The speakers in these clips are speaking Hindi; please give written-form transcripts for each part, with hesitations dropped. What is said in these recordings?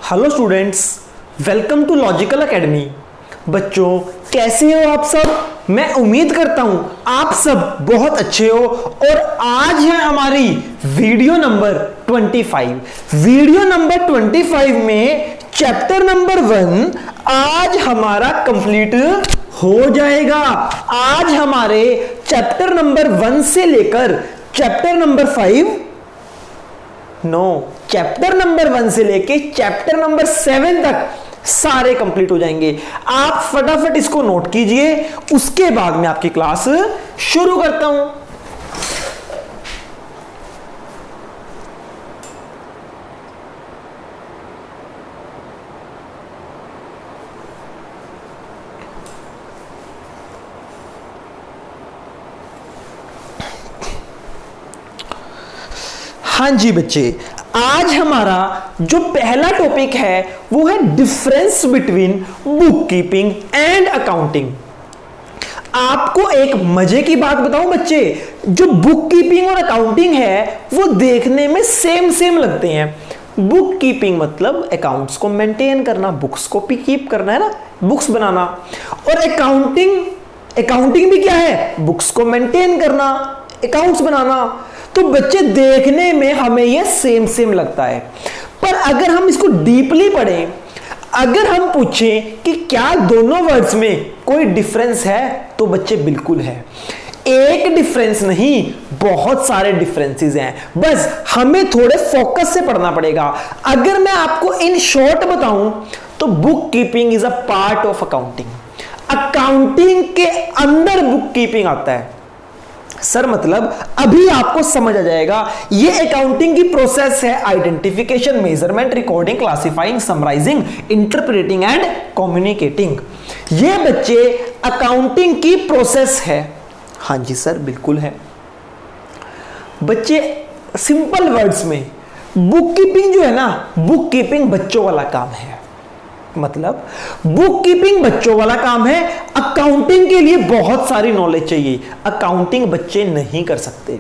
Hello students, welcome to logical academy. बच्चों कैसे हो आप सब? मैं उम्मीद करता हूं आप सब बहुत अच्छे हो। और आज है हमारी वीडियो नंबर 25। वीडियो नंबर 25 में चैप्टर नंबर 1 आज हमारा कंप्लीट हो जाएगा। आज हमारे चैप्टर नंबर 1 से लेकर चैप्टर नंबर 5 चैप्टर नंबर 1 से लेके चैप्टर नंबर 7 तक सारे कंप्लीट हो जाएंगे। आप फटाफट इसको नोट कीजिए, उसके बाद मैं आपकी क्लास शुरू करता हूं। हाँ जी बच्चे, आज हमारा जो पहला टॉपिक है वो है difference between book keeping and accounting. आपको एक मजे की बात बताऊं बच्चे, जो बुक कीपिंग और अकाउंटिंग है वो देखने में सेम लगते हैं। बुक कीपिंग मतलब अकाउंट्स को मेंटेन करना, बुक्स को कीप करना है ना, बुक्स बनाना। और अकाउंटिंग भी क्या है? बुक्स को मेंटेन करना, अकाउंट्स बनाना। तो बच्चे देखने में हमें यह सेम लगता है, पर अगर हम इसको डीपली पढ़ें, अगर हम पूछें कि क्या दोनों वर्ड्स में कोई डिफरेंस है, तो बच्चे बिल्कुल है। एक डिफरेंस नहीं, बहुत सारे डिफरेंसेस हैं, बस हमें थोड़े फोकस से पढ़ना पड़ेगा। अगर मैं आपको इन शॉर्ट बताऊं तो book keeping is a part of accounting. Accounting के अंदर बुक कीपिंग आता है। सर मतलब अभी आपको समझ आ जाएगा। ये अकाउंटिंग की प्रोसेस है identification, measurement, recording, classifying, summarising, interpreting and communicating. ये बच्चे अकाउंटिंग की प्रोसेस है। हाँ जी सर बिल्कुल है। बच्चे सिंपल वर्ड्स में बुक कीपिंग जो है ना, बुक कीपिंग बच्चों वाला काम है। मतलब बुक कीपिंग बच्चों वाला काम है। अकाउंटिंग के लिए बहुत सारी नॉलेज चाहिए, अकाउंटिंग बच्चे नहीं कर सकते।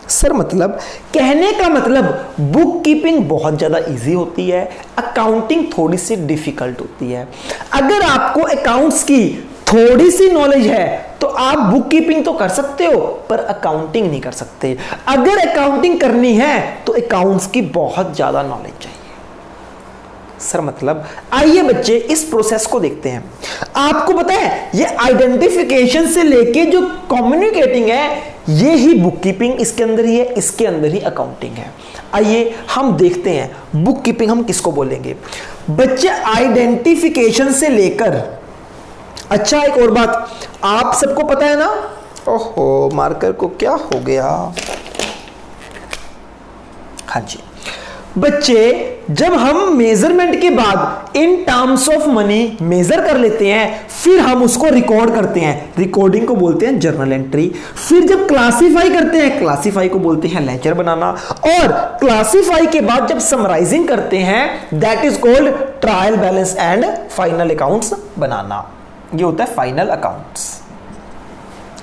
सर मतलब कहने का मतलब बुक कीपिंग बहुत ज्यादा इजी होती है, अकाउंटिंग थोड़ी सी डिफिकल्ट होती है। अगर आपको अकाउंट्स की थोड़ी सी नॉलेज है तो आप बुक कीपिंग तो कर सकते हो, पर अकाउंटिंग नहीं कर सकते। अगर अकाउंटिंग करनी है तो अकाउंट्स की बहुत ज्यादा नॉलेज चाहिए। सर मतलब आइए बच्चे इस प्रोसेस को देखते हैं। आपको पता है ये आइडेंटिफिकेशन से लेके जो कम्युनिकेटिंग है, ये ही बुक कीपिंग इसके अंदर ही है, इसके अंदर ही अकाउंटिंग है। आइए हम देखते हैं बुक कीपिंग हम किसको बोलेंगे। बच्चे आइडेंटिफिकेशन से लेकर, अच्छा एक और बात आप सबको पता है ना, ओहो मार्कर को क्या हो गया। हाँ जी बच्चे, जब हम मेजरमेंट के बाद in terms of money measure कर लेते हैं, फिर हम उसको रिकॉर्ड करते हैं, रिकॉर्डिंग को बोलते हैं जर्नल एंट्री। फिर जब क्लासिफाई करते हैं, क्लासिफाई को बोलते हैं लेजर बनाना। और क्लासिफाई के बाद जब समराइजिंग करते हैं, that is called trial balance and final accounts बनाना। ये होता है फाइनल अकाउंट्स।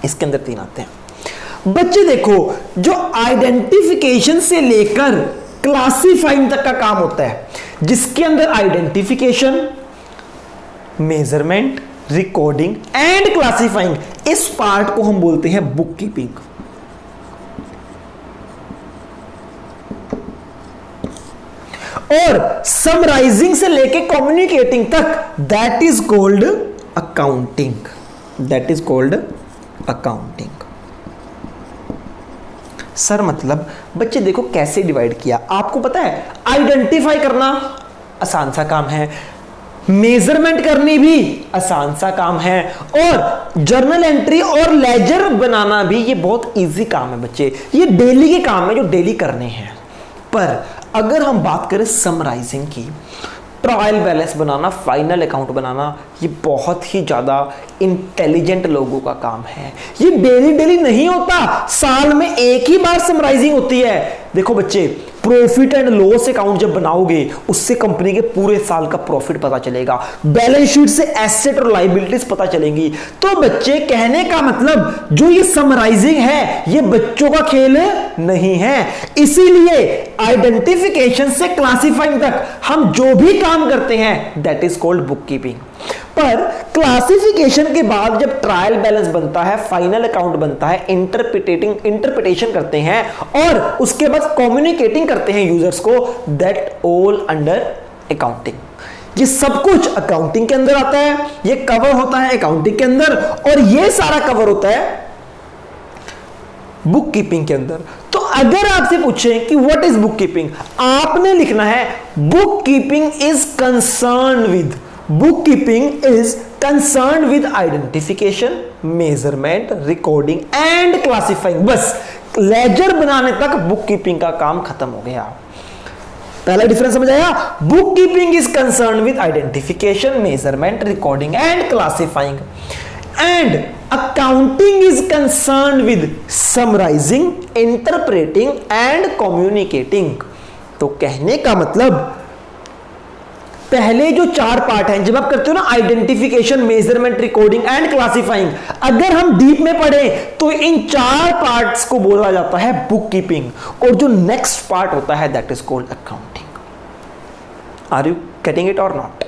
इसके अंदर 3 आते हैं। बच्चे देखो, जो आइडेंटिफिकेशन से लेकर क्लासिफाइंग तक का काम होता है, जिसके अंदर identification, measurement, recording and classifying, इस पार्ट को हम बोलते हैं बुक कीपिंग। और समराइजिंग से लेके कम्युनिकेटिंग तक, that is called accounting. That is called accounting. Sir मतलब बच्चे देखो कैसे डिवाइड किया। आपको पता है आइडेंटिफाई करना आसान सा काम है, मेजरमेंट करनी भी आसान सा काम है, और जर्नल एंट्री और लेजर बनाना भी ये बहुत इजी काम है बच्चे। ये डेली के काम है जो डेली करने हैं। पर अगर हम बात करें समराइजिंग की, ट्रायल बैलेंस बनाना, फाइनल अकाउंट बनाना, ये बहुत ही ज़्यादा इंटेलिजेंट लोगों का काम है। ये डेली नहीं होता, साल में एक ही बार समराइजिंग होती है। देखो बच्चे, प्रॉफिट एंड लॉस अकाउंट जब बनाओगे उससे कंपनी के पूरे साल का प्रॉफिट पता चलेगा, बैलेंस शीट से एसेट और लायबिलिटीज पता चलेंगी। तो बच्चे कहने का मतलब जो ये समराइजिंग है ये बच्चों का खेल नहीं है, इसीलिए आइडेंटिफिकेशन से क्लासिफाइंग तक हम जो भी काम करते हैं that is called book keeping. पर क्लासिफिकेशन के बाद जब ट्रायल बैलेंस बनता है, फाइनल अकाउंट बनता है, इंटरप्रिटेशन करते हैं और उसके बाद कम्युनिकेटिंग करते हैं यूजर्स को, दैट ऑल अंडर अकाउंटिंग। ये सब कुछ अकाउंटिंग के अंदर आता है, ये कवर होता है अकाउंटिंग के अंदर और ये सारा कवर होता है बुक कीपिंग के अंदर। तो अगर आपसे पूछें कि व्हाट इज बुक कीपिंग, आपने लिखना है book keeping is concern with, bookkeeping is concerned with identification, measurement, recording and classifying। बस लेजर बनाने तक बुक कीपिंग का काम खत्म हो गया। पहला डिफरेंस समझ आया? Book keeping is concern with identification, measurement, recording and classifying, and accounting is concern with summarising, interpreting and communicating. तो कहने का मतलब पहले जो चार पार्ट हैं, जब आप करते हो ना identification, measurement, recording and classifying, अगर हम डीप में पढ़े तो इन चार पार्ट्स को बोला जाता है बुक कीपिंग, और जो नेक्स्ट पार्ट होता है that is called accounting. Are you getting it or not?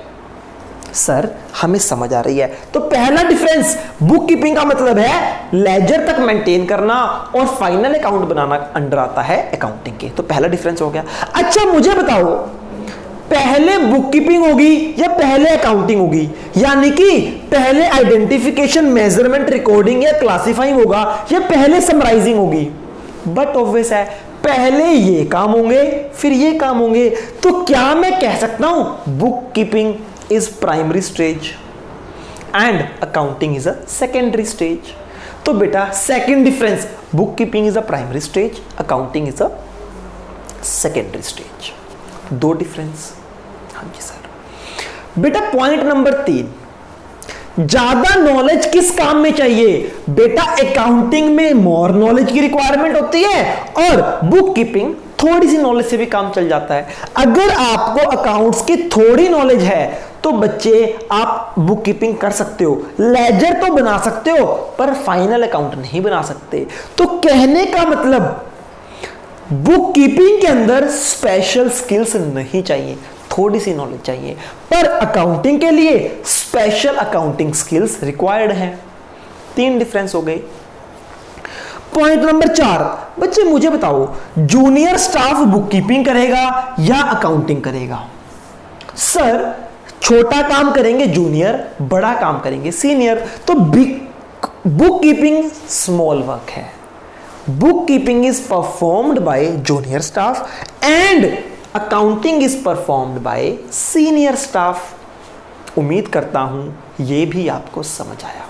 Sir हमें समझ आ रही है। तो पहला डिफरेंस, बुक कीपिंग का मतलब है लेजर तक मेंटेन करना और फाइनल अकाउंट बनाना अंडर आता है अकाउंटिंग के। तो पहला डिफरेंस हो गया। अच्छा मुझे बताओ, पहले बुक कीपिंग होगी या पहले अकाउंटिंग होगी? यानी कि पहले आइडेंटिफिकेशन, मेजरमेंट, रिकॉर्डिंग या क्लासिफाइंग होगा या पहले समराइजिंग होगी? बट ऑब्वियस है पहले ये काम होंगे फिर ये काम होंगे। तो क्या मैं कह सकता हूं book keeping is primary stage and accounting is a secondary stage? तो बेटा second difference, book keeping is a primary stage, accounting is a secondary stage. दो डिफरेंस। हाँ जी सर। बेटा पॉइंट नंबर 3, ज्यादा नॉलेज किस काम में चाहिए? बेटा अकाउंटिंग में मोर नॉलेज की रिक्वायरमेंट होती है और बुक कीपिंग थोड़ी सी नॉलेज से भी काम चल जाता है। अगर आपको अकाउंट्स की थोड़ी नॉलेज है तो बच्चे आप बुक कीपिंग कर सकते हो, लेजर तो बना सकते हो पर फाइनल अकाउंट नहीं बना सकते। तो कहने का मतलब बुक कीपिंग के अंदर स्पेशल स्किल्स नहीं चाहिए, थोड़ी सी नॉलेज चाहिए, पर अकाउंटिंग के लिए स्पेशल अकाउंटिंग स्किल्स रिक्वायर्ड हैं। 3 डिफरेंस हो गए। पॉइंट नंबर 4, बच्चे मुझे बताओ जूनियर स्टाफ बुक कीपिंग करेगा या अकाउंटिंग करेगा? सर छोटा काम करेंगे जूनियर, बड़ा काम करेंगे सीनियर। तो बुक कीपिंग स्मॉल वर्क है। Book keeping is performed by junior staff and accounting is performed by senior staff. उम्मीद करता हूं ये भी आपको समझ आया।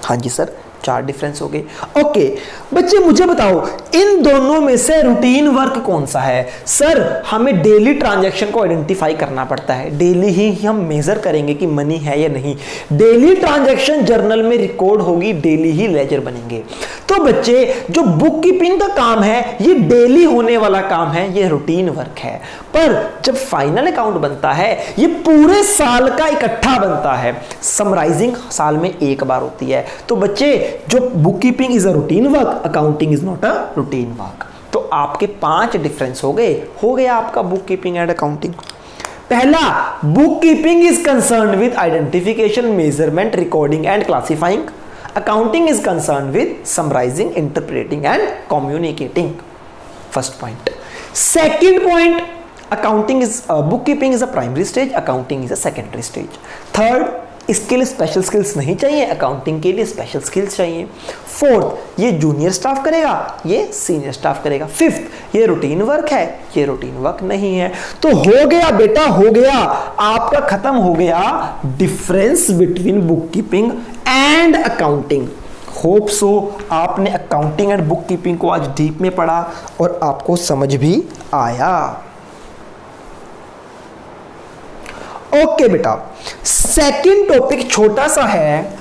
हाँ जी सर, 4 डिफरेंस हो गए। ओके बच्चे मुझे बताओ इन दोनों में से रूटीन वर्क कौन सा है? सर हमें डेली ट्रांजैक्शन को आइडेंटिफाई करना पड़ता है, डेली ही हम मेजर करेंगे कि मनी है या नहीं, डेली ट्रांजैक्शन जर्नल में रिकॉर्ड होगी, डेली ही लेजर बनेंगे। तो बच्चे जो बुक कीपिंग का काम है ये डेली होने वाला काम है, ये रूटीन वर्क है। पर जब फाइनल अकाउंट बनता है ये पूरे साल का इकट्ठा बनता है, समराइजिंग साल में एक बार होती है। तो बच्चे जो book keeping is a routine work, accounting is not a routine work. तो आपके 5 डिफरेंस हो गया आपका बुक कीपिंग एंड अकाउंटिंग। पहला, book keeping is concern with identification, measurement, recording and classifying. Accounting is concerned with summarizing, interpreting and communicating. First point. Second point, bookkeeping is a primary stage, accounting is a secondary stage. Third, इसके लिए स्पेशल स्किल्स नहीं चाहिए, अकाउंटिंग के लिए स्पेशल स्किल्स चाहिए। फोर्थ, ये जूनियर स्टाफ करेगा, ये सीनियर स्टाफ करेगा। फिफ्थ, ये रूटीन वर्क है, ये रूटीन वर्क नहीं है। तो हो गया बेटा, हो गया आपका, खत्म हो गया difference between book keeping and accounting. Hope so आपने अकाउंटिंग एंड बुक कीपिंग को आज डीप में पढ़ा और आपको समझ भी आया। ओके बेटा, सेकंड टॉपिक छोटा सा है।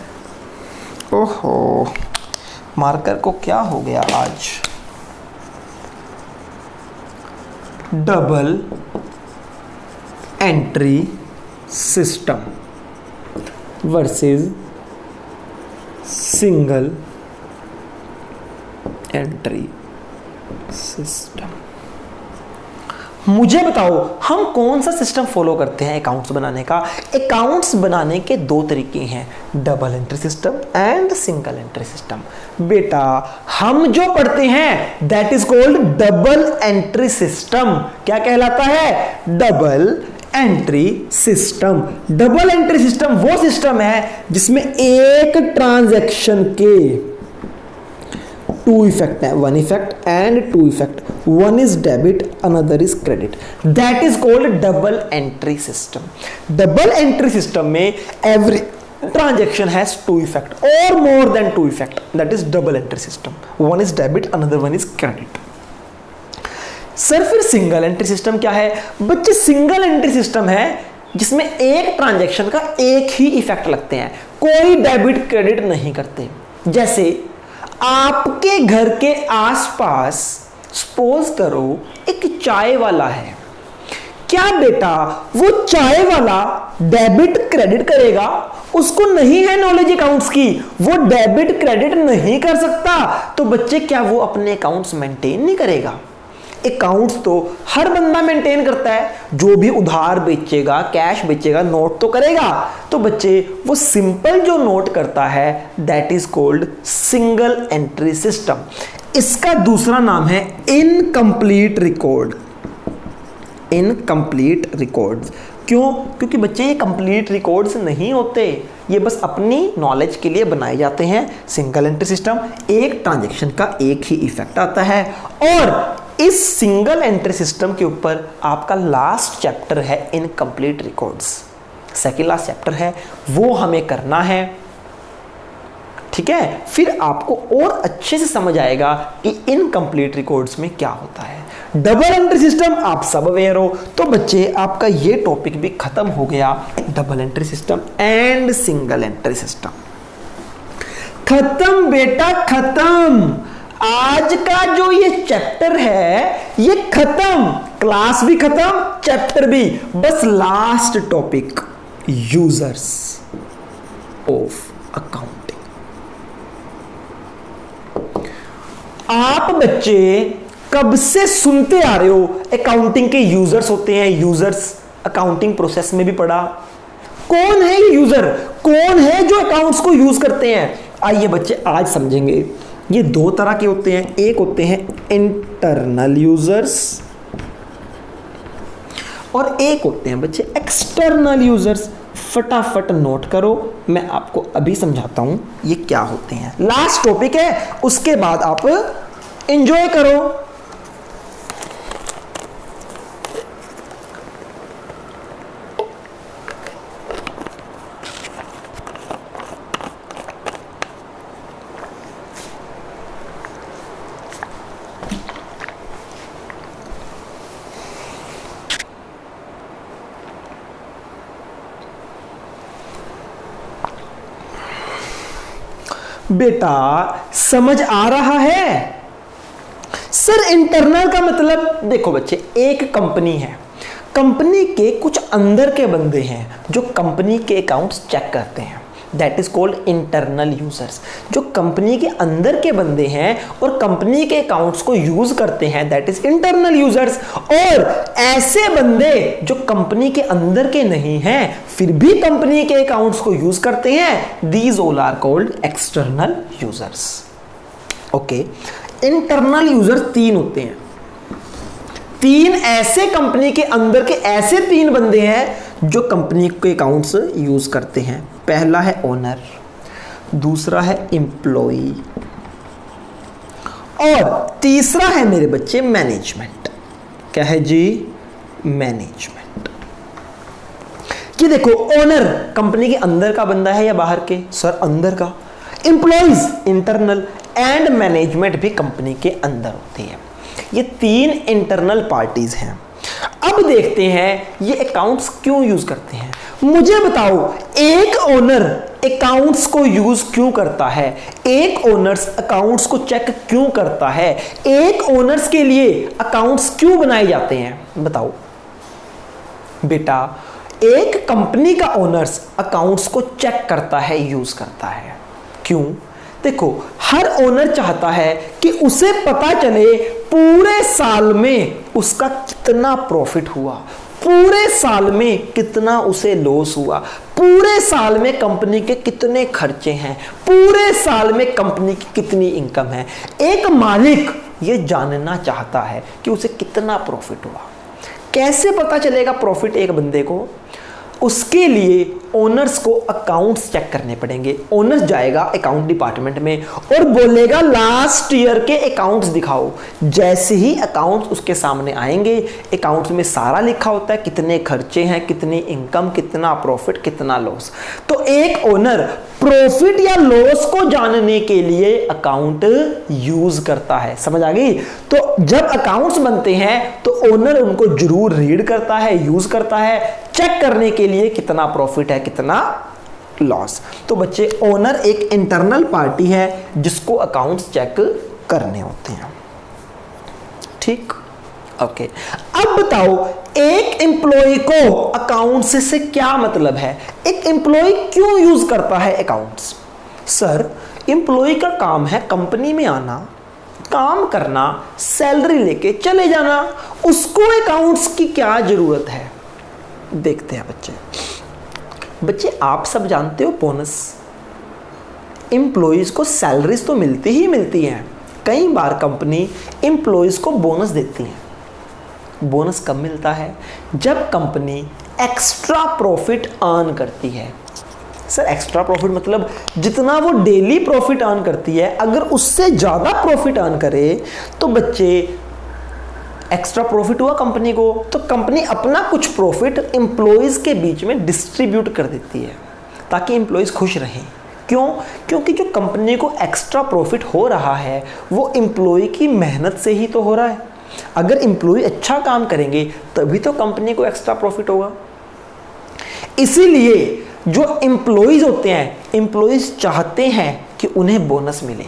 ओहो, मार्कर को क्या हो गया आज? Double entry system versus single entry system. मुझे बताओ हम कौन सा सिस्टम फॉलो करते हैं अकाउंट्स बनाने का? अकाउंट्स बनाने के दो तरीके हैं, double entry system and single entry system. बेटा हम जो पढ़ते हैं that is called double entry system. क्या कहलाता है? Double entry system. Double entry system वो सिस्टम है जिसमें एक ट्रांजैक्शन के टू इफेक्ट है, one effect and two effect, one is debit another is credit, that is called double entry system. Double entry system में every transaction has two effect or more than two effect, that is double entry system, one is debit another one is credit। Sir फिर सिंगल एंट्री सिस्टम क्या है? बच्चे सिंगल एंट्री सिस्टम है जिसमें एक ट्रांजैक्शन का एक ही इफेक्ट लगते हैं, कोई डेबिट क्रेडिट नहीं करते। जैसे आपके घर के आसपास सपोज करो एक चाय वाला है, क्या बेटा वो चाय वाला डेबिट क्रेडिट करेगा? उसको नहीं है नॉलेज अकाउंट्स की, वो डेबिट क्रेडिट नहीं कर सकता, तो बच्चे क्या वो अपने अकाउंट्स मेंटेन नहीं करेगा? अकाउंट्स तो हर बंदा मेंटेन करता है, जो भी उधार बेचेगा, कैश बेचेगा, नोट तो करेगा। तो बच्चे वो सिंपल जो नोट करता है that is called single entry system. इसका दूसरा नाम है इनकम्प्लीट रिकॉर्ड। इनकम्प्लीट रिकॉर्ड्स क्यों? क्योंकि बच्चे ये कंप्लीट रिकॉर्ड्स नहीं होते, ये बस अपनी नॉलेज के लिए बनाए जाते हैं। सिंगल एंट्री सिस्टम, एक ट्रांजैक्शन का एक ही इफेक्ट आता है। और इस सिंगल एंट्री सिस्टम के ऊपर आपका लास्ट चैप्टर है incomplete records, second last chapter है, वो हमें करना है। ठीक है, फिर आपको और अच्छे से समझ आएगा कि इनकम्प्लीट रिकॉर्ड्स में क्या होता है। डबल एंट्री सिस्टम आप सब अवेयर हो, तो बच्चे आपका ये टॉपिक भी खत्म हो गया, double entry system and single entry system. खत्म बेटा खत्म, आज का जो ये चैप्टर है ये खत्म, क्लास भी खत्म, चैप्टर भी। बस last topic users of accounting. आप बच्चे कब से सुनते आ रहे हो अकाउंटिंग के यूजर्स होते हैं, यूजर्स अकाउंटिंग प्रोसेस में भी पढ़ा। कौन है ये यूजर? कौन है जो अकाउंट्स को यूज करते हैं? आइए बच्चे आज समझेंगे। ये दो तरह के होते हैं, एक होते हैं इंटरनल यूजर्स और एक होते हैं बच्चे एक्सटर्नल यूजर्स। फटाफट नोट करो, मैं आपको अभी समझाता हूं ये क्या होते हैं। लास्ट टॉपिक है, उसके बाद आप एंजॉय करो। बेटा समझ आ रहा है? सर इंटरनल का मतलब देखो बच्चे, एक कंपनी है, कंपनी के कुछ अंदर के बंदे हैं जो कंपनी के अकाउंट्स चेक करते हैं, that is called internal users. जो कंपनी के अंदर के बंदे हैं और कंपनी के अकाउंट्स को यूज करते हैं दैट इज इंटरनल यूजर्स। और ऐसे बंदे जो कंपनी के अंदर के नहीं हैं फिर भी कंपनी के अकाउंट्स को यूज करते हैं, these all are called external users. Okay, internal users तीन होते हैं, तीन ऐसे कंपनी के अंदर के ऐसे तीन बंदे हैं जो कंपनी के अकाउंट्स यूज करते हैं। पहला है ओनर, दूसरा है एम्प्लॉई और तीसरा है मेरे बच्चे मैनेजमेंट। क्या है जी? मैनेजमेंट। कि देखो ओनर कंपनी के अंदर का बंदा है या बाहर के? सर अंदर का। एम्प्लॉइज इंटरनल एंड मैनेजमेंट भी कंपनी के अंदर होती है। ये तीन इंटरनल पार्टीज हैं। अब देखते हैं ये अकाउंट्स क्यों यूज करते हैं। मुझे बताओ, एक ओनर अकाउंट्स को यूज क्यों करता है, एक ओनर्स अकाउंट्स को चेक क्यों करता है, एक ओनर्स के लिए अकाउंट्स क्यों बनाए जाते हैं, बताओ बेटा। एक कंपनी का ओनर्स अकाउंट्स को चेक करता है, यूज करता है, क्यों? देखो, हर ओनर चाहता है कि उसे पता चले पूरे साल में उसका कितना प्रॉफिट हुआ, पूरे साल में कितना उसे लॉस हुआ, पूरे साल में कंपनी के कितने खर्चे हैं, पूरे साल में कंपनी की कितनी इनकम है। एक मालिक ये जानना चाहता है कि उसे कितना प्रॉफिट हुआ। कैसे पता चलेगा प्रॉफिट एक बंदे को? उसके लिए ओनर्स को अकाउंट्स चेक करने पड़ेंगे। ओनर्स जाएगा अकाउंट डिपार्टमेंट में और बोलेगा लास्ट ईयर के अकाउंट्स दिखाओ। जैसे ही अकाउंट्स उसके सामने आएंगे, अकाउंट्स में सारा लिखा होता है, कितने खर्चे हैं, कितनी इनकम, कितना प्रॉफिट, कितना लॉस। तो एक ओनर प्रॉफिट या लॉस को जानने के लिए अकाउंट यूज करता है। समझ आ गई? तो जब अकाउंट्स बनते हैं तो ओनर उनको जरूर रीड करता है, यूज करता है, चेक करने के लिए कितना प्रॉफिट है, कितना लॉस। तो बच्चे, ओनर एक इंटरनल पार्टी है जिसको अकाउंट्स चेक करने होते हैं। ठीक, ओके। अब बताओ, एक एम्प्लॉय को अकाउंट्स से क्या मतलब है? एक एम्प्लॉय क्यों यूज करता है अकाउंट्स? सर, एम्प्लॉय का काम है कंपनी में आना, काम करना, सैलरी लेके चले जाना, उसको अकाउंट्स की क्या जरूरत है? देखते हैं बच्चे, आप सब जानते हो बोनस, एम्प्लॉयज को सैलरीज तो मिलती ही मिलती हैं। कई बार कंपनी एम्प्लॉयज को बोनस देती है। बोनस कब मिलता है? जब कंपनी एक्स्ट्रा प्रॉफिट अर्न करती है। सर, एक्स्ट्रा प्रॉफिट मतलब जितना वो डेली प्रॉफिट अर्न करती है, अगर उससे ज़्यादा प्रॉफिट अर्न करे तो बच्चे एक्स्ट्रा प्रॉफिट हुआ कंपनी को, तो कंपनी अपना कुछ प्रॉफिट एम्प्लॉयज के बीच में डिस्ट्रीब्यूट कर देती है ताकि एम्प्लॉयज खुश रहें। क्यों? क्योंकि जो कंपनी को एक्स्ट्रा प्रॉफिट हो रहा है वो एम्प्लॉय की मेहनत से ही तो हो रहा है। अगर एम्प्लॉय अच्छा काम करेंगे तभी तो कंपनी को एक्स्ट्रा प्रॉफिट होगा। इसीलिए जो एम्प्लॉयज होते हैं, एम्प्लॉयज चाहते हैं कि उन्हें बोनस मिले।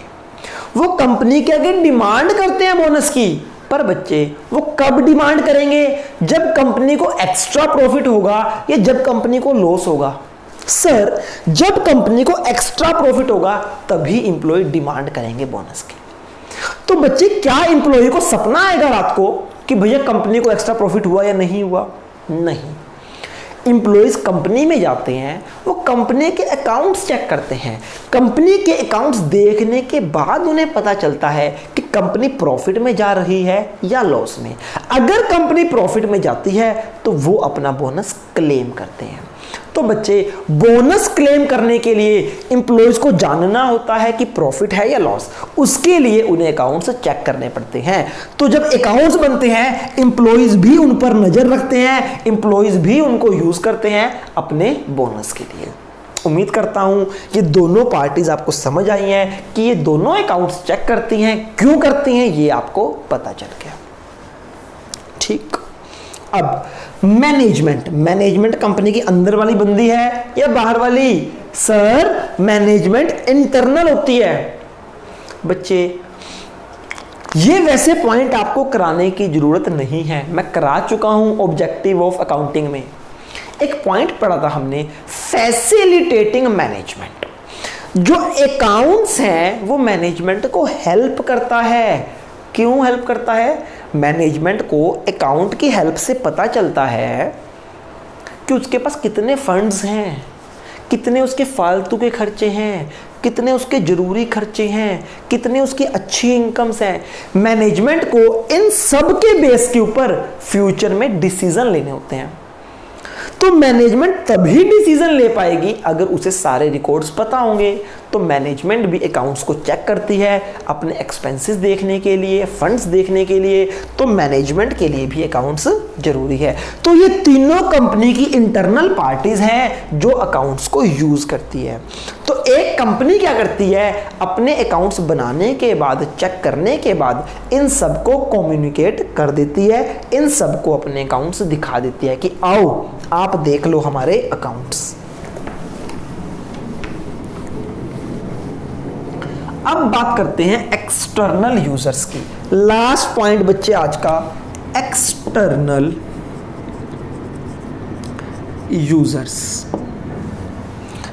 वो कंपनी के आगे डिमांड करते हैं बोनस की, पर बच्चे वो कब डिमांड करेंगे? जब कंपनी को एक्स्ट्रा प्रॉफिट होगा या जब कंपनी को लॉस होगा? सर, जब कंपनी को एक्स्ट्रा प्रॉफिट होगा तभी एम्प्लॉय डिमांड करेंगे बोनस की। तो बच्चे, क्या एम्प्लॉय को सपना आएगा रात को कि भैया कंपनी को एक्स्ट्रा प्रॉफिट हुआ या नहीं हुआ? नहीं। एम्प्लॉयज कंपनी में जाते हैं, वो कंपनी के अकाउंट्स चेक करते हैं। कंपनी के अकाउंट्स देखने के बाद उन्हें पता चलता है कि कंपनी प्रॉफिट में जा रही है या लॉस में। अगर कंपनी प्रॉफिट में जाती है तो वो अपना बोनस क्लेम करते हैं। तो बच्चे, बोनस क्लेम करने के लिए एम्प्लॉयज को जानना होता है कि प्रॉफिट है या लॉस। उसके लिए उन्हें अकाउंट्स चेक करने पड़ते हैं। तो जब अकाउंट्स बनते हैं, एम्प्लॉयज भी उन पर नजर रखते हैं, एम्प्लॉयज भी उनको यूज करते हैं अपने बोनस के लिए। उम्मीद करता हूं ये दोनों पार्टीज आपको समझ आई हैं कि ये दोनों अकाउंट्स चेक करती हैं, क्यों करती हैं ये आपको पता चल गया। ठीक, अब मैनेजमेंट कंपनी की अंदर वाली बंदी है या बाहर वाली? सर, मैनेजमेंट इंटरनल होती है। बच्चे, ये वैसे पॉइंट आपको कराने की जरूरत नहीं है, मैं करा चुका हूं ऑब्जेक्टिव ऑफ अकाउंटिंग में। एक पॉइंट पढ़ा था हमने, फैसिलिटेटिंग मैनेजमेंट। जो अकाउंट्स हैं वो मैनेजमेंट को हेल्प करता है। क्यों हेल्प करता है? मैनेजमेंट को अकाउंट की हेल्प से पता चलता है कि उसके पास कितने फंड्स हैं, कितने उसके फालतू के खर्चे हैं, कितने उसके जरूरी खर्चे हैं, कितने उसकी अच्छी इनकम्स हैं। मैनेजमेंट को इन सब के बेस के ऊपर फ्यूचर में डिसीजन लेने होते हैं। तो मैनेजमेंट तभी डिसीजन ले पाएगी अगर उसे सारे रिकॉर्ड्स पता होंगे। तो मैनेजमेंट भी अकाउंट्स को चेक करती है अपने एक्सपेंसेस देखने के लिए, फंड्स देखने के लिए। तो मैनेजमेंट के लिए भी अकाउंट्स जरूरी है। तो ये तीनों कंपनी की इंटरनल पार्टीज हैं जो अकाउंट्स को यूज करती है। तो एक कंपनी क्या करती है? अपने अकाउंट्स बनाने के बाद, चेक करने के बाद इन सबको कम्युनिकेट कर देती है, इन सबको अपने अकाउंट्स दिखा देती है कि आओ आप देख लो हमारे अकाउंट्स। अब बात करते हैं एक्सटर्नल यूजर्स की। लास्ट पॉइंट बच्चे आज का, एक्सटर्नल यूजर्स।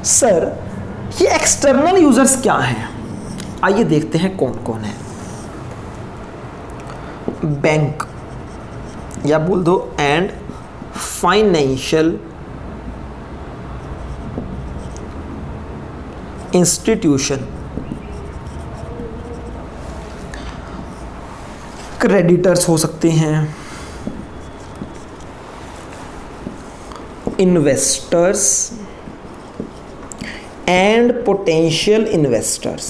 सर ये एक्सटर्नल यूजर्स क्या हैं? आइए देखते हैं कौन कौन है। बैंक या बोल दो एंड फाइनेंशियल इंस्टीट्यूशन, क्रेडिटर्स हो सकते हैं, investors and potential investors.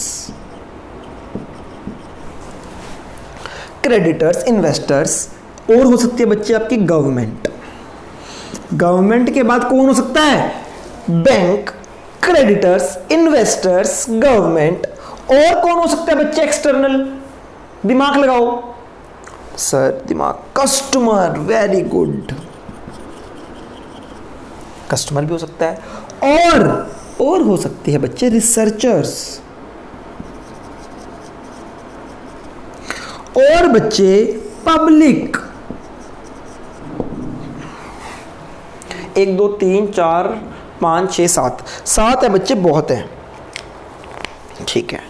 Creditors, investors, और हो सकती है बच्चे आपकी गवर्नमेंट। गवर्नमेंट के बाद कौन हो सकता है? Bank, creditors, investors, government. और कौन हो सकता है बच्चे एक्सटर्नल? दिमाग लगाओ सर, दिमाग। कस्टमर, वेरी गुड, कस्टमर भी हो सकता है। और हो सकती है बच्चे रिसर्चर्स, और बच्चे पब्लिक। 1 2 3 4 5 6 7 है बच्चे, बहुत है। ठीक है,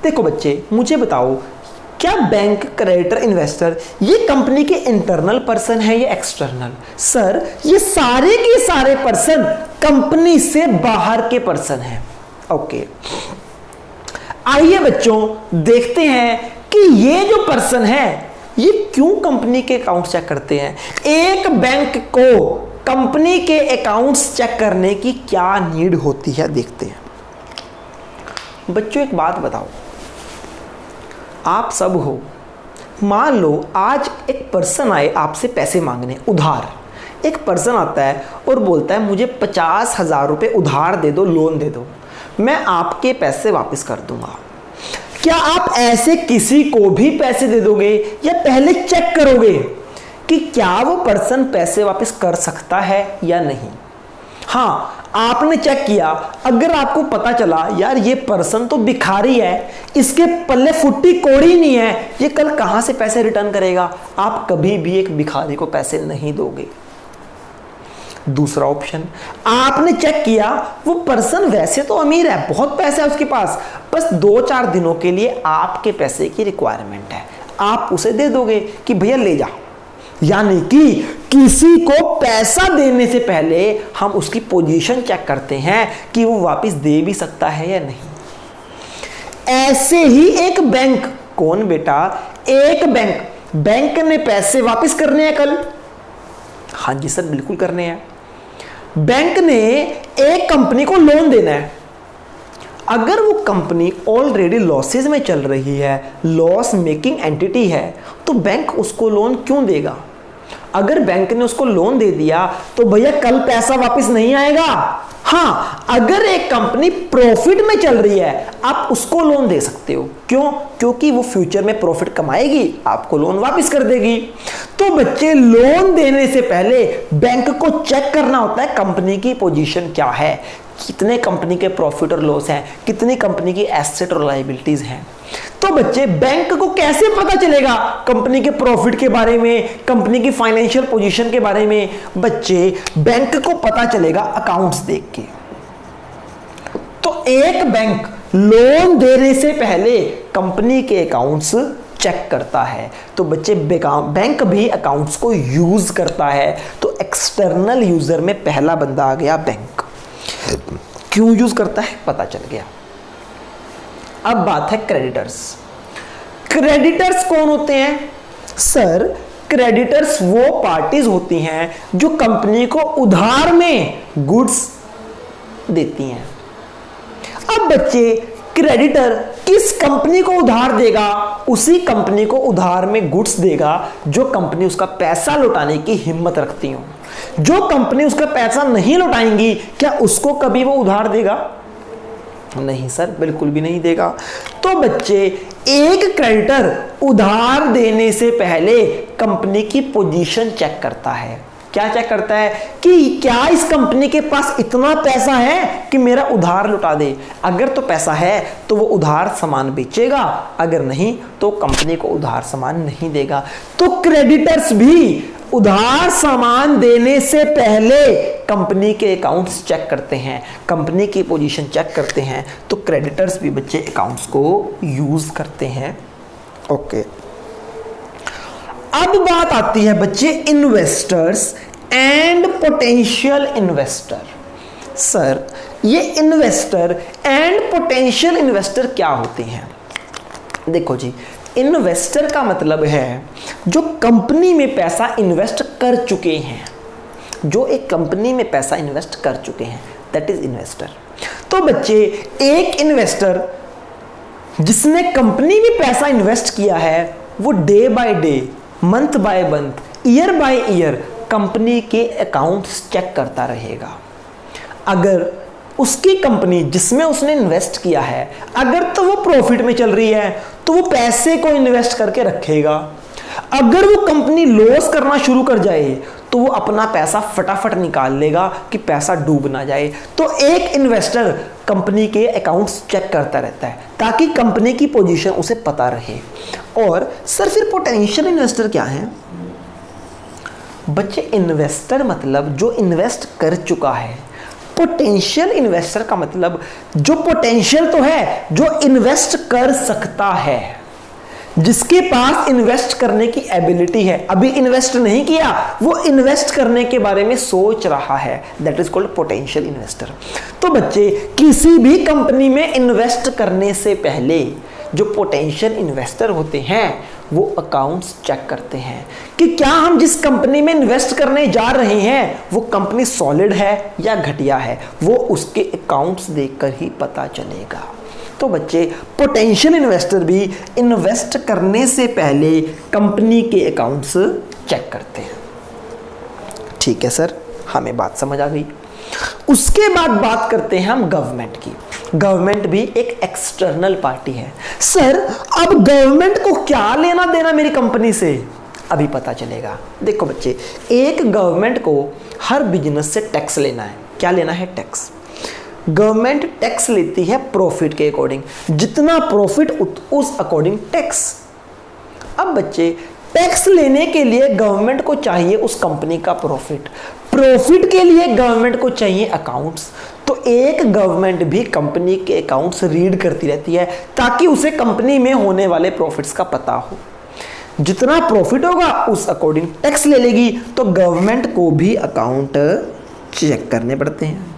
देखो बच्चे मुझे बताओ, क्या बैंक, क्रेडिटर, इन्वेस्टर ये कंपनी के इंटरनल पर्सन है या एक्सटर्नल? सर ये सारे के सारे पर्सन कंपनी से बाहर के पर्सन हैं। ओके, आइए बच्चों देखते हैं कि ये जो पर्सन है ये क्यों कंपनी के अकाउंट चेक करते हैं। एक बैंक को कंपनी के अकाउंट्स चेक करने की क्या नीड होती है, देखते हैं। बच्चों एक बात बताओ, आप सब हो, मान लो आज एक पर्सन आए आपसे पैसे मांगने उधार। एक पर्सन आता है और बोलता है मुझे 50,000 रुपये उधार दे दो, लोन दे दो, मैं आपके पैसे वापस कर दूंगा। क्या आप ऐसे किसी को भी पैसे दे दोगे या पहले चेक करोगे कि क्या वो पर्सन पैसे वापस कर सकता है या नहीं? हाँ, आपने चेक किया, अगर आपको पता चला यार ये पर्सन तो भिखारी है, इसके पल्ले फुट्टी कोड़ी नहीं है, ये कल कहां से पैसे रिटर्न करेगा, आप कभी भी एक भिखारी को पैसे नहीं दोगे। दूसरा ऑप्शन, आपने चेक किया वो पर्सन वैसे तो अमीर है, बहुत पैसा है उसके पास, बस 2-4 दिनों के लिए आपके पैसे की रिक्वायरमेंट है, आप उसे दे दोगे कि भैया ले जा। यानी कि किसी को पैसा देने से पहले हम उसकी पोजीशन चेक करते हैं कि वो वापस दे भी सकता है या नहीं। ऐसे ही एक बैंक, कौन बेटा? एक बैंक ने पैसे वापस करने हैं कल। हाँ जी सर, बिल्कुल करने हैं। बैंक ने एक कंपनी को लोन देना है। अगर वो कंपनी ऑलरेडी लॉसेज में चल रही है, लॉस मेकिंग एंटिटी है, तो बैंक उसको लोन क्यों देगा? अगर बैंक ने उसको लोन दे दिया तो भैया कल पैसा वापस नहीं आएगा। हाँ, अगर एक कंपनी प्रॉफिट में चल रही है आप उसको लोन दे सकते हो। क्यों? क्योंकि वो फ्यूचर में प्रॉफिट कमाएगी, आपको लोन वापस कर देगी। तो बच्चे, लोन देने से पहले बैंक को चेक करना होता है कंपनी की पोजीशन क्या है, कितने कंपनी के प्रॉफिट और लॉस हैं, कितनी कंपनी की एसेट और लायबिलिटीज हैं। तो बच्चे, बैंक को कैसे पता चलेगा कंपनी के प्रॉफिट के बारे में, कंपनी की फाइनेंशियल पोजीशन के बारे में? बच्चे, बैंक को पता चलेगा अकाउंट्स देख के। तो एक बैंक लोन देने से पहले कंपनी के अकाउंट्स चेक करता है। तो बच्चे, बैंक भी अकाउंट्स को यूज करता है। तो एक्सटर्नल यूजर में पहला बंदा आ गया बैंक। क्यों यूज करता है पता चल गया। अब बात है क्रेडिटर्स। क्रेडिटर्स कौन होते हैं? सर, क्रेडिटर्स वो पार्टीज होती हैं जो कंपनी को उधार में गुड्स देती हैं। अब बच्चे, क्रेडिटर किस कंपनी को उधार देगा? उसी कंपनी को उधार में गुड्स देगा जो कंपनी उसका पैसा लौटाने की हिम्मत रखती हो। जो कंपनी उसका पैसा नहीं लौटाएंगी, क्या उसको कभी वो उधार देगा? नहीं सर, बिल्कुल भी नहीं देगा। तो बच्चे, एक क्रेडिटर उधार देने से पहले कंपनी की पोजीशन चेक करता है। क्या चेक करता है कि क्या इस कंपनी के पास इतना पैसा है कि मेरा उधार लौटा दे। अगर तो पैसा है तो वो उधार सामान बेचेगा, अगर नहीं तो कंपनी को उधार सामान नहीं देगा। तो क्रेडिटर्स भी उधार सामान देने से पहले कंपनी के अकाउंट्स चेक करते हैं, कंपनी की पोजीशन चेक करते हैं। तो क्रेडिटर्स भी बच्चे अकाउंट्स को यूज करते हैं। ओके, अब बात आती है बच्चे investors and potential investor. Sir, ये इन्वेस्टर एंड पोटेंशियल इन्वेस्टर क्या होते हैं? देखो जी, इन्वेस्टर का मतलब है जो कंपनी में पैसा इन्वेस्ट कर चुके हैं, जो एक कंपनी में पैसा इन्वेस्ट कर चुके हैं, दैट इज इन्वेस्टर। तो बच्चे, एक इन्वेस्टर जिसने कंपनी में पैसा इन्वेस्ट किया है वो day by day, month by month, year by year company के अकाउंट्स चेक करता रहेगा। अगर उसकी कंपनी जिसमें उसने इन्वेस्ट किया है अगर तो वो प्रॉफिट में चल रही है तो वो पैसे को इन्वेस्ट करके रखेगा। अगर वो कंपनी लॉस करना शुरू कर जाए तो वो अपना पैसा फटाफट निकाल लेगा कि पैसा डूब ना जाए। तो एक इन्वेस्टर कंपनी के अकाउंट्स चेक करता रहता है ताकि कंपनी की पोजीशन उसे पता रहे। और सर, फिर पोटेंशियल इन्वेस्टर क्या है? बच्चे, इन्वेस्टर मतलब जो इन्वेस्ट कर चुका है। पोटेंशियल इन्वेस्टर का मतलब जो पोटेंशियल तो है, जो इन्वेस्ट कर सकता है, जिसके पास इन्वेस्ट करने की एबिलिटी है, अभी इन्वेस्ट नहीं किया, वो इन्वेस्ट करने के बारे में सोच रहा है, that is called potential investor. तो बच्चे, किसी भी कंपनी में इन्वेस्ट करने से पहले जो पोटेंशियल इन्वेस्टर होते हैं वो अकाउंट्स चेक करते हैं कि क्या हम जिस कंपनी में इन्वेस्ट करने जा रहे हैं वो कंपनी सॉलिड है या घटिया है, वो उसके अकाउंट्स देखकर ही पता चलेगा। तो बच्चे, पोटेंशियल इन्वेस्टर भी इन्वेस्ट करने से पहले कंपनी के अकाउंट्स चेक करते हैं। ठीक है सर, हमें बात समझ आ गई। उसके बाद बात करते हैं हम गवर्नमेंट की। गवर्नमेंट भी एक एक्सटर्नल पार्टी है। सर, अब गवर्नमेंट को क्या लेना देना मेरी कंपनी से? अभी पता चलेगा। देखो बच्चे, एक गवर्नमेंट को हर बिजनेस से टैक्स लेना है। क्या लेना है? टैक्स। गवर्नमेंट टैक्स लेती है प्रॉफिट के अकॉर्डिंग, जितना प्रॉफिट उस अकॉर्डिंग टैक्स। अब बच्चे, टैक्स लेने के लिए गवर्नमेंट को चाहिए उस कंपनी का प्रॉफिट, प्रॉफिट के लिए गवर्नमेंट को चाहिए अकाउंट्स। तो एक गवर्नमेंट भी कंपनी के अकाउंट्स रीड करती रहती है ताकि उसे कंपनी में होने वाले प्रॉफिट्स का पता हो। जितना प्रॉफिट होगा उस अकॉर्डिंग टैक्स ले लेगी। तो गवर्नमेंट को भी अकाउंट चेक करने पड़ते हैं।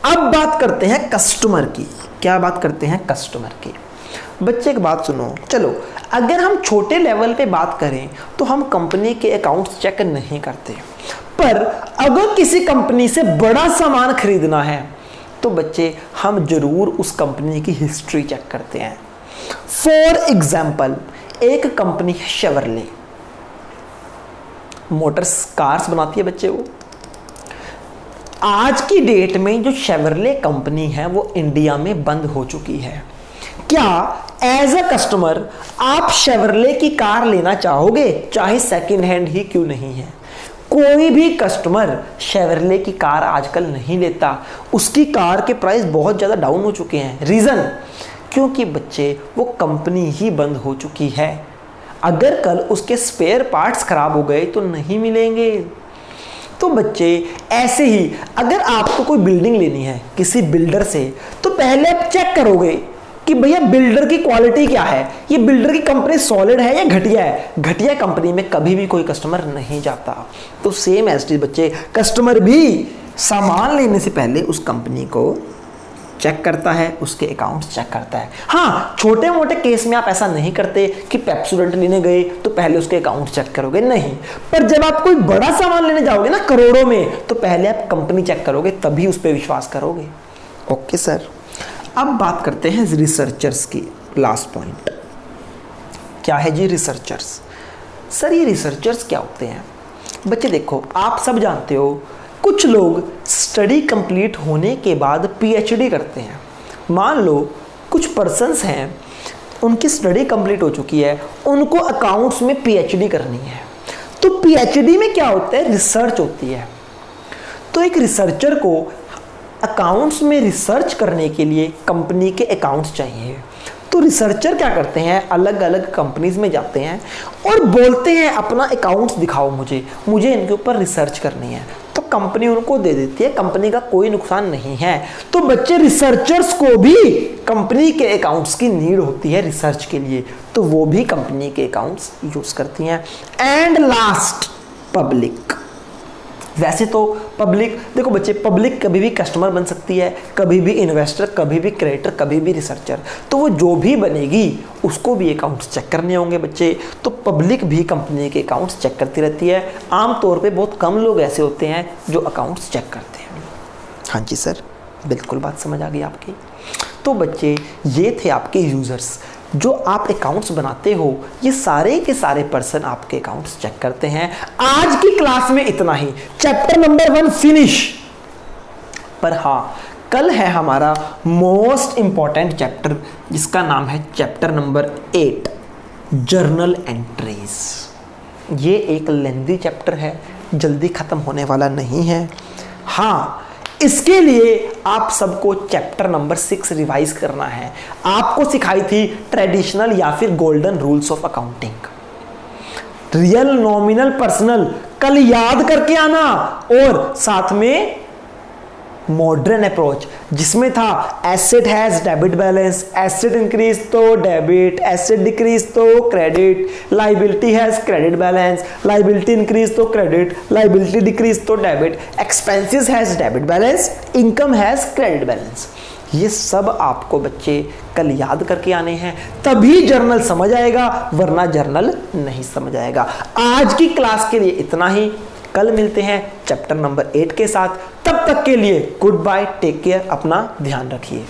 अब बात करते हैं कस्टमर की। क्या बात करते हैं? कस्टमर की। बच्चे, एक बात सुनो, चलो अगर हम छोटे लेवल पे बात करें तो हम कंपनी के अकाउंट्स चेक नहीं करते, पर अगर किसी कंपनी से बड़ा सामान खरीदना है तो बच्चे हम जरूर उस कंपनी की हिस्ट्री चेक करते हैं। फॉर एग्जाम्पल, एक कंपनी है शेवरले, मोटर्स कार्स बनाती है बच्चे। वो आज की डेट में जो शेवरले कंपनी है वो इंडिया में बंद हो चुकी है। क्या एज अ कस्टमर आप शेवरले की कार लेना चाहोगे, चाहे सेकंड हैंड ही क्यों नहीं है? कोई भी कस्टमर शेवरले की कार आजकल नहीं लेता। उसकी कार के प्राइस बहुत ज़्यादा डाउन हो चुके हैं। रीज़न, क्योंकि बच्चे वो कंपनी ही बंद हो चुकी है। अगर कल उसके स्पेयर पार्ट्स खराब हो गए तो नहीं मिलेंगे। तो बच्चे, ऐसे ही अगर आपको कोई बिल्डिंग लेनी है किसी बिल्डर से तो पहले आप चेक करोगे कि भैया बिल्डर की क्वालिटी क्या है, ये बिल्डर की कंपनी सॉलिड है या घटिया है। घटिया कंपनी में कभी भी कोई कस्टमर नहीं जाता। तो सेम एज इट बच्चे, कस्टमर भी सामान लेने से पहले उस कंपनी को चेक करता है, उसके अकाउंट्स चेक करता है। हाँ, छोटे मोटे केस में आप ऐसा नहीं करते कि पेप्सोडेंट लेने गए तो पहले उसके अकाउंट चेक करोगे, नहीं। पर जब आप कोई बड़ा सामान लेने जाओगे ना करोड़ों में, तो पहले आप कंपनी चेक करोगे, तभी उस पर विश्वास करोगे। ओके सर, अब बात करते हैं रिसर्चर्स की। लास्ट पॉइंट क्या है जी? रिसर्चर्स। सर, ये रिसर्चर्स क्या होते हैं? बच्चे देखो, आप सब जानते हो कुछ लोग स्टडी कंप्लीट होने के बाद पीएचडी करते हैं। मान लो कुछ पर्सन्स हैं, उनकी स्टडी कंप्लीट हो चुकी है, उनको अकाउंट्स में पीएचडी करनी है, तो तो पीएचडी में क्या होता है, रिसर्च होती है। तो एक रिसर्चर को अकाउंट्स में रिसर्च करने के लिए कंपनी के अकाउंट्स चाहिए। तो रिसर्चर क्या करते हैं, अलग अलग कंपनीज में जाते हैं और बोलते हैं अपना अकाउंट्स दिखाओ मुझे इनके ऊपर रिसर्च करनी है। तो कंपनी उनको दे देती है, कंपनी का कोई नुकसान नहीं है। तो बच्चे रिसर्चर्स को भी कंपनी के अकाउंट्स की नीड होती है रिसर्च के लिए, तो वो भी कंपनी के अकाउंट्स यूज करती हैं। And last, public. वैसे तो पब्लिक, देखो बच्चे, पब्लिक कभी भी कस्टमर बन सकती है, कभी भी इन्वेस्टर, कभी भी क्रिएटर, कभी भी रिसर्चर। तो वो जो भी बनेगी उसको भी अकाउंट्स चेक करने होंगे बच्चे। तो पब्लिक भी कंपनी के अकाउंट्स चेक करती रहती है। आमतौर पे बहुत कम लोग ऐसे होते हैं जो अकाउंट्स चेक करते हैं। हाँ जी सर, बिल्कुल बात समझ आ गई आपकी। तो बच्चे, ये थे आपके यूजर्स। जो आप अकाउंट्स बनाते हो, ये सारे के सारे पर्सन आपके अकाउंट्स चेक करते हैं। आज की क्लास में इतना ही, चैप्टर नंबर 1 फिनिश। पर हाँ, कल है हमारा मोस्ट इंपॉर्टेंट चैप्टर, जिसका नाम है चैप्टर नंबर 8, जर्नल एंट्रीज। ये एक लेंथी चैप्टर है, जल्दी खत्म होने वाला नहीं है। हाँ, इसके लिए आप सबको चैप्टर नंबर 6 रिवाइज करना है। आपको सिखाई थी ट्रेडिशनल या फिर golden rules of accounting, real, nominal, personal, कल याद करके आना। और साथ में मॉडर्न अप्रोच, जिसमें था asset has debit balance, asset increase तो डेबिट, एसेट डिक्रीज तो credit, liability has credit balance, liability increase तो क्रेडिट, लाइबिलिटी डिक्रीज तो debit, expenses has debit balance, income has credit balance. ये सब आपको बच्चे कल याद करके आने हैं, तभी जर्नल समझ आएगा, वरना जर्नल नहीं समझ आएगा। आज की क्लास के लिए इतना ही, कल मिलते हैं चैप्टर नंबर 8 के साथ। तब तक के लिए गुड बाय, टेक केयर, अपना ध्यान रखिए।